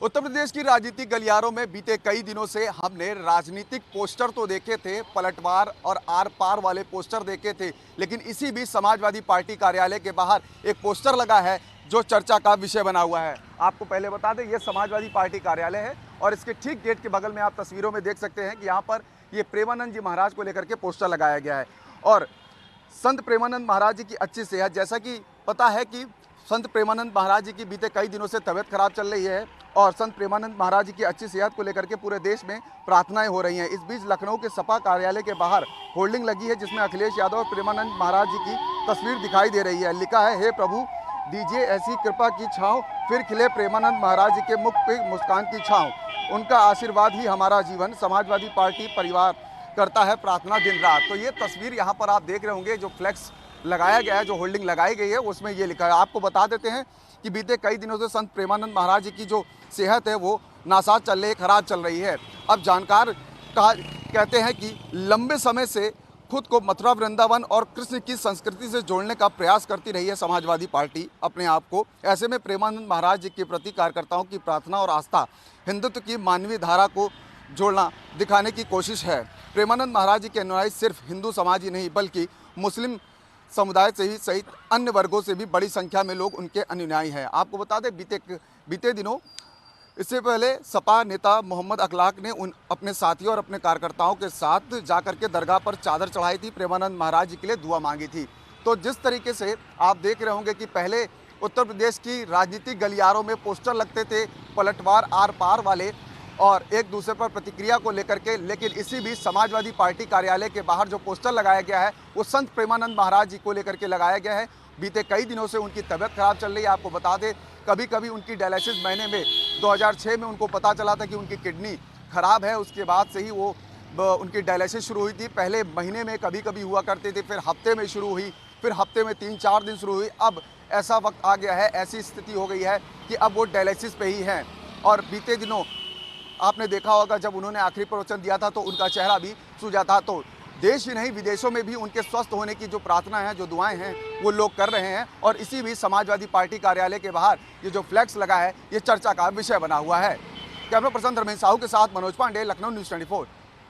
उत्तर प्रदेश की राजनीतिक गलियारों में बीते कई दिनों से हमने राजनीतिक पोस्टर तो देखे थे, पलटवार और आर पार वाले पोस्टर देखे थे, लेकिन इसी बीच समाजवादी पार्टी कार्यालय के बाहर एक पोस्टर लगा है जो चर्चा का विषय बना हुआ है। आपको पहले बता दें, यह समाजवादी पार्टी कार्यालय है और इसके ठीक गेट के बगल में आप तस्वीरों में देख सकते हैं कि यहाँ पर ये प्रेमानंद जी महाराज को लेकर के पोस्टर लगाया गया है। और संत प्रेमानंद महाराज जी की अच्छी सेहत, जैसा कि पता है कि संत प्रेमानंद महाराज जी की बीते कई दिनों से तबीयत खराब चल रही है और संत प्रेमानंद महाराज जी की अच्छी सेहत को लेकर के पूरे देश में प्रार्थनाएं हो रही हैं। इस बीच लखनऊ के सपा कार्यालय के बाहर होल्डिंग लगी है जिसमें अखिलेश यादव और प्रेमानंद महाराज जी की तस्वीर दिखाई दे रही है। लिखा है, हे प्रभु दीजिए ऐसी कृपा की छाँव, फिर खिले प्रेमानंद महाराज जी के मुख पे मुस्कान की छाँव, उनका आशीर्वाद ही हमारा जीवन, समाजवादी पार्टी परिवार करता है प्रार्थना दिन रात। तो ये तस्वीर यहाँ पर आप देख रहे होंगे, जो फ्लैक्स लगाया गया है, जो होल्डिंग लगाई गई है, उसमें ये लिखा है। आपको बता देते हैं कि बीते कई दिनों से संत प्रेमानंद महाराज जी की जो सेहत है वो नासाज चल रही है, खराब चल रही है। अब जानकार कहते हैं कि लंबे समय से खुद को मथुरा वृंदावन और कृष्ण की संस्कृति से जोड़ने का प्रयास करती रही है समाजवादी पार्टी अपने आप को। ऐसे में प्रेमानंद महाराज जी के प्रति कार्यकर्ताओं की प्रार्थना और आस्था हिंदुत्व की मानवीय धारा को जोड़ना दिखाने की कोशिश है। प्रेमानंद महाराज जी के अनुयायी सिर्फ हिंदू समाज ही नहीं बल्कि मुस्लिम समुदाय से ही सहित अन्य वर्गों से भी बड़ी संख्या में लोग उनके अनुयायी हैं। आपको बता दें, बीते दिनों इससे पहले सपा नेता मोहम्मद अखलाक ने अपने साथियों और अपने कार्यकर्ताओं के साथ जाकर के दरगाह पर चादर चढ़ाई थी, प्रेमानंद महाराज जी के लिए दुआ मांगी थी। तो जिस तरीके से आप देख रहे होंगे कि पहले उत्तर प्रदेश की राजनीतिक गलियारों में पोस्टर लगते थे पलटवार आर पार वाले और एक दूसरे पर प्रतिक्रिया को लेकर के, लेकिन इसी बीच समाजवादी पार्टी कार्यालय के बाहर जो पोस्टर लगाया गया है वो संत प्रेमानंद महाराज जी को लेकर के लगाया गया है। बीते कई दिनों से उनकी तबीयत खराब चल रही है। आपको बता दें, कभी कभी उनकी डायलिसिस महीने में 2006 में उनको पता चला था कि उनकी किडनी खराब है, उसके बाद से ही वो उनकी डायलिसिस शुरू हुई थी। पहले महीने में कभी कभी हुआ करती थी, फिर हफ्ते में शुरू हुई, फिर हफ्ते में 3-4 दिन शुरू हुई। अब ऐसा वक्त आ गया है, ऐसी स्थिति हो गई है कि अब वो डायलिसिस पे ही हैं। और बीते दिनों आपने देखा होगा जब उन्होंने आखिरी प्रवचन दिया था तो उनका चेहरा भी सूजा था। तो देश ही नहीं विदेशों में भी उनके स्वस्थ होने की जो प्रार्थना है, जो दुआएं हैं, वो लोग कर रहे हैं। और इसी बीच समाजवादी पार्टी कार्यालय के बाहर ये जो फ्लैक्स लगा है ये चर्चा का विषय बना हुआ है। कैमरा पर्सन धर्मेंद्र साहू के साथ मनोज पांडे, लखनऊ न्यूज़ 24।